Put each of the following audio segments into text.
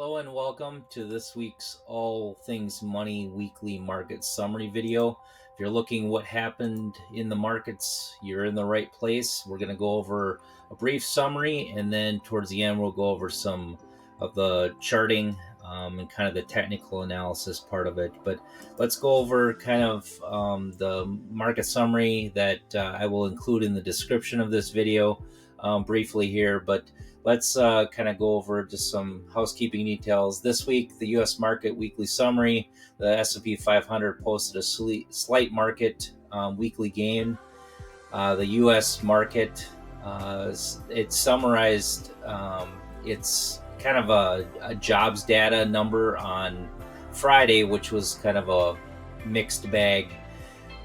Hello and welcome to this week's All Things Money Weekly Market Summary video. If you're looking what happened in the markets, you're in the right place. We're going to go over a brief summary, and then towards the end we'll go over some of the charting and kind of the technical analysis part of it. But let's go over kind of the market summary that I will include in the description of this video briefly here. But let's kind of go over just some housekeeping details. This week, the U.S. market weekly summary, the S&P 500 posted a slight market weekly gain. The U.S. market, it summarized its kind of a jobs data number on Friday, which was kind of a mixed bag.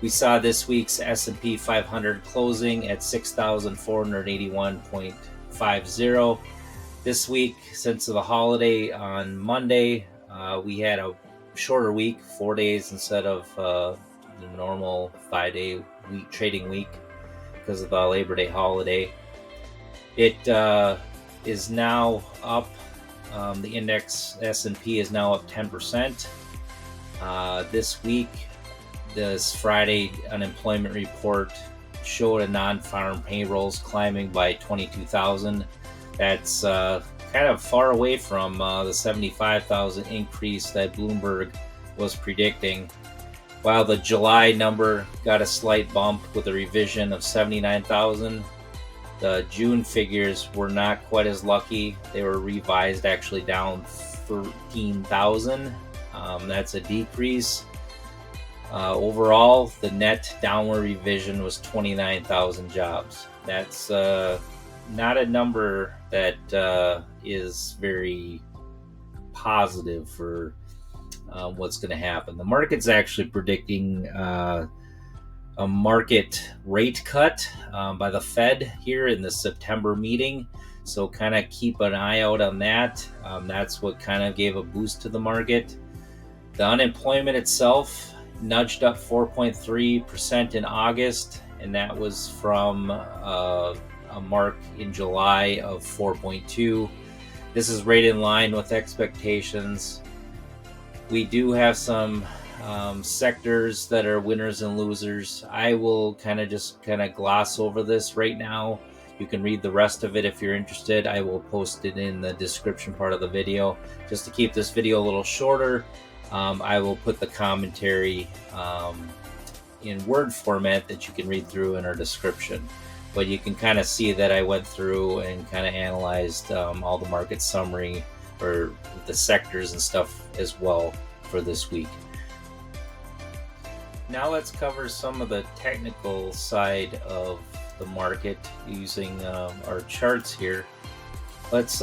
We saw this week's S&P 500 closing at 6,481.50. This week, since the holiday on Monday, we had a shorter week, 4 days instead of the normal 5-day week trading week because of the Labor Day holiday. It is now up. The index S&P is now up 10%. This week, this Friday unemployment report showed a non-farm payrolls climbing by 22,000. That's kind of far away from the 75,000 increase that Bloomberg was predicting. While the July number got a slight bump with a revision of 79,000, the June figures were not quite as lucky. They were revised actually down 13,000. That's a decrease. Overall, the net downward revision was 29,000 jobs. That's not a number that is very positive for what's going to happen. The market's actually predicting a market rate cut by the Fed here in the September meeting. So kind of keep an eye out on that. That's what kind of gave a boost to the market. The unemployment itself nudged up 4.3% in August, and that was from a mark in July of 4.2. This is right in line with expectations. We do have some sectors that are winners and losers. I will kind of gloss over this right now. You can read the rest of it if you're interested. I will post it in the description part of the video. Just to keep this video a little shorter, I will put the commentary in Word format that you can read through in our description. But you can kind of see that I went through and kind of analyzed all the market summary or the sectors and stuff as well for this week. Now let's cover some of the technical side of the market using our charts here. Let's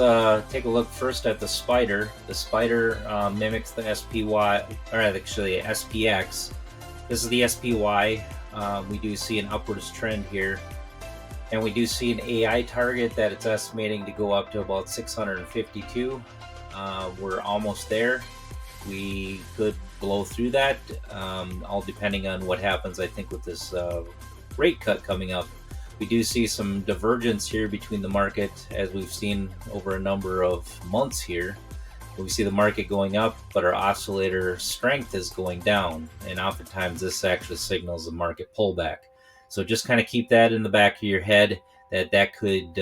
take a look first at the spider. The spider mimics the SPY, or actually SPX. This is the SPY. We do see an upwards trend here. And we do see an AI target that it's estimating to go up to about 652. We're almost there. We could blow through that, all depending on what happens, I think, with this rate cut coming up. We do see some divergence here between the market, as we've seen over a number of months here. We see the market going up, but our oscillator strength is going down. And oftentimes this actually signals a market pullback. So just kind of keep that in the back of your head that could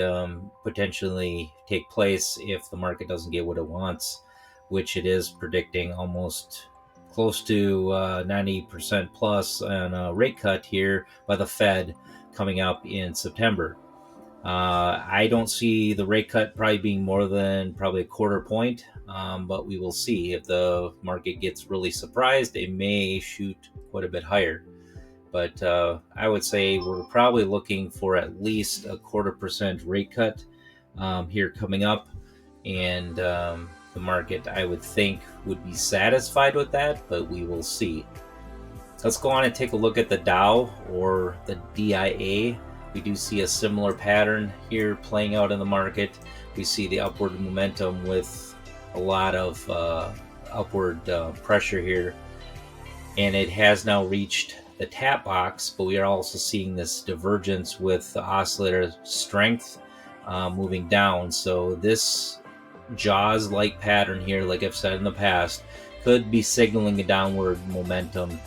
potentially take place if the market doesn't get what it wants, which it is predicting almost close to 90% plus on a rate cut here by the Fed coming up in September. I don't see the rate cut probably being more than probably a quarter point, but we will see. If the market gets really surprised, it may shoot quite a bit higher. But I would say we're probably looking for at least a 0.25% rate cut here coming up. And the market, I would think, would be satisfied with that, but we will see. Let's go on and take a look at the Dow, or the DIA. We do see a similar pattern here playing out in the market. We see the upward momentum with a lot of upward pressure here. And it has now reached the tap box, but we are also seeing this divergence with the oscillator strength moving down. So this jaws-like pattern here, like I've said in the past, could be signaling a downward momentum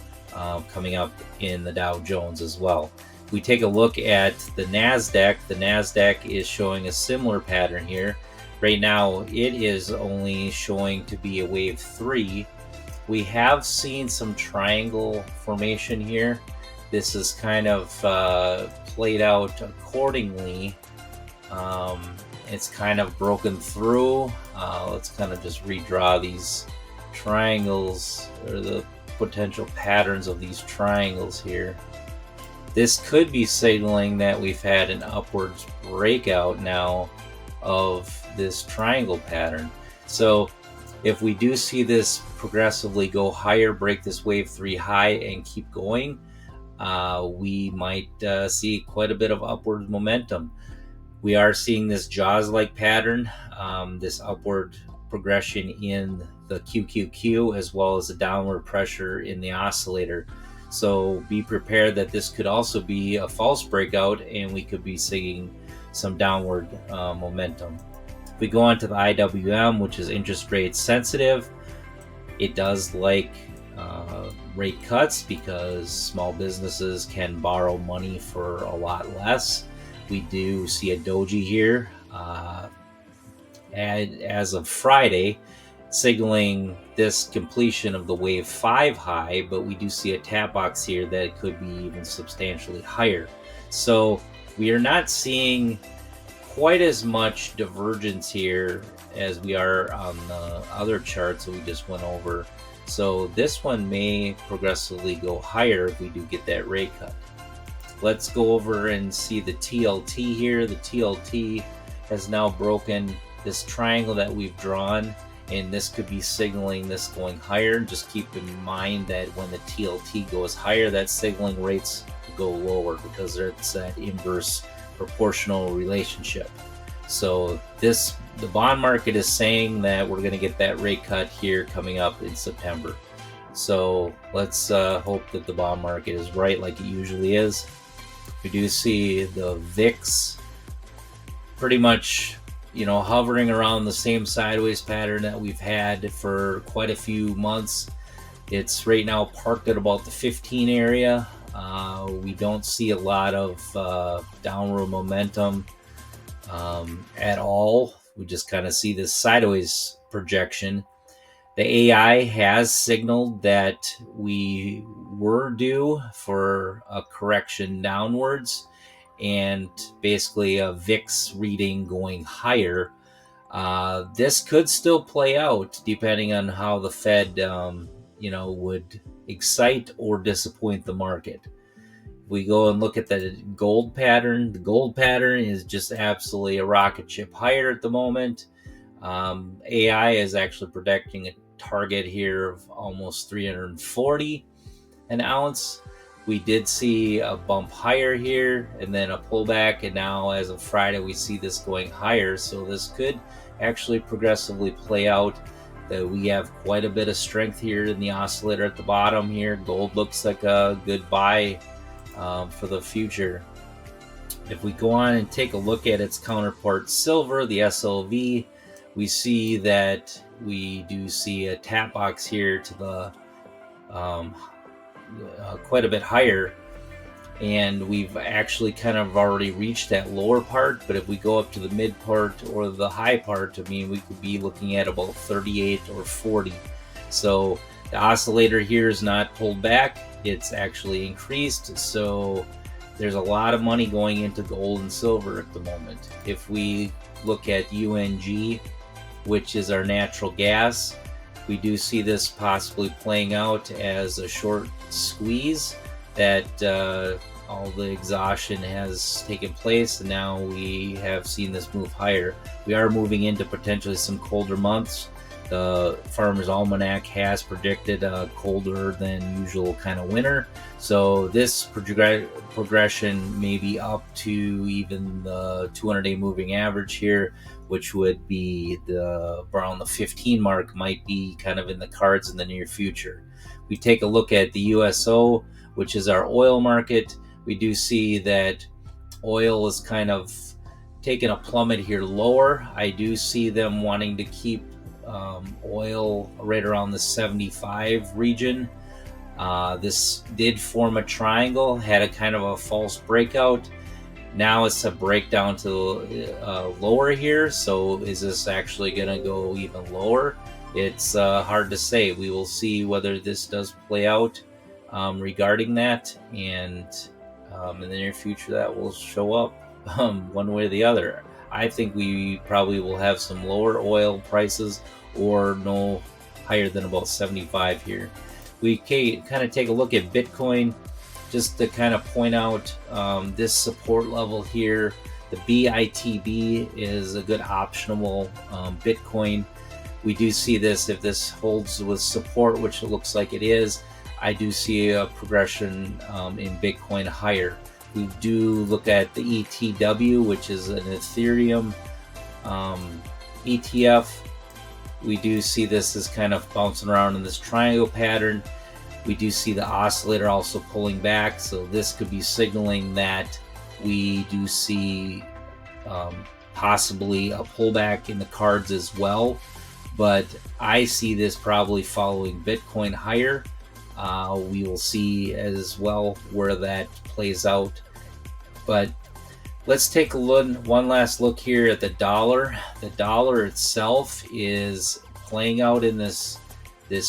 coming up in the Dow Jones as well. If we take a look at the NASDAQ is showing a similar pattern here. Right now, it is only showing to be a wave 3. We have seen some triangle formation here. This is kind of played out accordingly. It's kind of broken through. Let's kind of just redraw these triangles, or the potential patterns of these triangles here. This could be signaling that we've had an upwards breakout now of this triangle pattern. So if we do see this progressively go higher, break this wave 3 high and keep going, we might see quite a bit of upward momentum. We are seeing this jaws-like pattern, this upward progression in the QQQ, as well as the downward pressure in the oscillator. So be prepared that this could also be a false breakout, and we could be seeing some downward momentum. If we go on to the IWM, which is interest rate sensitive, it does like rate cuts because small businesses can borrow money for a lot less. We do see a doji here as of Friday, signaling this completion of the wave 5 high, but we do see a tap box here that could be even substantially higher. So we are not seeing quite as much divergence here as we are on the other charts that we just went over. So this one may progressively go higher if we do get that rate cut. Let's go over and see the TLT here. The TLT has now broken this triangle that we've drawn, and this could be signaling this going higher. Just keep in mind that when the TLT goes higher, that's signaling rates go lower because it's that inverse proportional relationship. So the bond market is saying that we're going to get that rate cut here coming up in September. So let's hope that the bond market is right, like it usually is. We do see the VIX pretty much, hovering around the same sideways pattern that we've had for quite a few months. It's right now parked at about the 15 area. We don't see a lot of downward momentum at all. We just kind of see this sideways projection. The AI has signaled that we were due for a correction downwards, and basically a VIX reading going higher. This could still play out depending on how the Fed, would excite or disappoint the market. If we go and look at the gold pattern is just absolutely a rocket ship higher at the moment. AI is actually predicting a target here of almost 340 an ounce. We did see a bump higher here and then a pullback, and now as of Friday we see this going higher. So this could actually progressively play out. That we have quite a bit of strength here in the oscillator at the bottom here. Gold looks like a good buy for the future. If we go on and take a look at its counterpart silver, the SLV, we see that we do see a tap box here to the quite a bit higher, and we've actually kind of already reached that lower part. But if we go up to the mid part or the high part, we could be looking at about 38 or 40. So the oscillator here is not pulled back, it's actually increased. So there's a lot of money going into gold and silver at the moment. If we look at UNG, which is our natural gas, we do see this possibly playing out as a short squeeze, that all the exhaustion has taken place, and now we have seen this move higher. We are moving into potentially some colder months. The Farmer's Almanac has predicted a colder than usual kind of winter. So this progression may be up to even the 200-day moving average here, which would be around the 15 mark, might be kind of in the cards in the near future. We take a look at the USO, which is our oil market. We do see that oil is kind of taken a plummet here lower. I do see them wanting to keep oil right around the 75 region. This did form a triangle, had a kind of a false breakout. Now it's a breakdown to lower here. So is this actually going to go even lower? It's hard to say. We will see whether this does play out regarding that, and in the near future that will show up one way or the other. I think we probably will have some lower oil prices or no higher than about 75 here. We kind of take a look at Bitcoin just to kind of point out this support level here. The BITB is a good optional Bitcoin. We do see this, if this holds with support, which it looks like it is, I do see a progression in Bitcoin higher. We do look at the ETW, which is an Ethereum ETF. We do see this as kind of bouncing around in this triangle pattern. We do see the oscillator also pulling back, so this could be signaling that we do see possibly a pullback in the cards as well. But I see this probably following Bitcoin higher. We will see as well where that plays out. But let's take a look, one last look here at the dollar. The dollar itself is playing out in this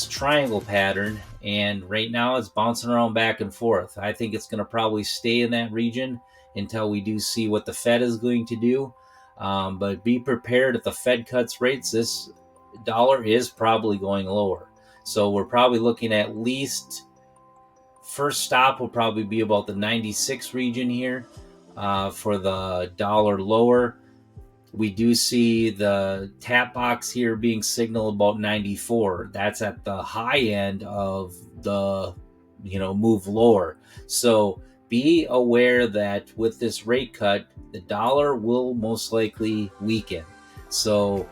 triangle pattern, and right now it's bouncing around back and forth. I think it's going to probably stay in that region until we do see what the Fed is going to do. But be prepared, if the Fed cuts rates, this dollar is probably going lower. So we're probably looking at least, first stop will probably be about the 96 region here for the dollar lower. We do see the tap box here being signaled about 94. That's at the high end of the move lower. So be aware that with this rate cut, the dollar will most likely weaken. So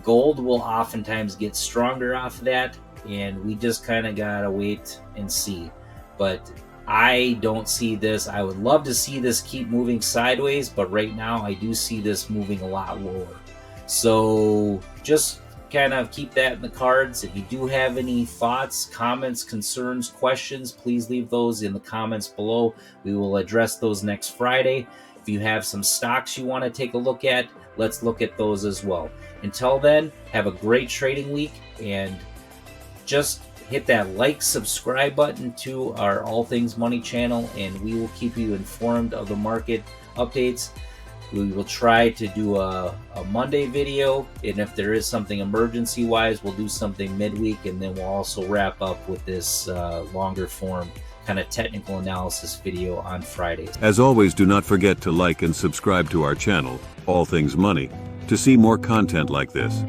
gold will oftentimes get stronger off of that, and we just kind of gotta wait and see. But I don't see this. I would love to see this keep moving sideways, but right now I do see this moving a lot lower. So just kind of keep that in the cards. If you do have any thoughts, comments, concerns, questions, please leave those in the comments below. We will address those next Friday. If you have some stocks you want to take a look at, let's look at those as well. Until then, have a great trading week, and just hit that like, subscribe button to our All Things Money channel, and we will keep you informed of the market updates. We will try to do a Monday video, and if there is something emergency wise, we'll do something midweek, and then we'll also wrap up with this longer form kind of technical analysis video on Fridays. As always, do not forget to like and subscribe to our channel, All Things Money, to see more content like this.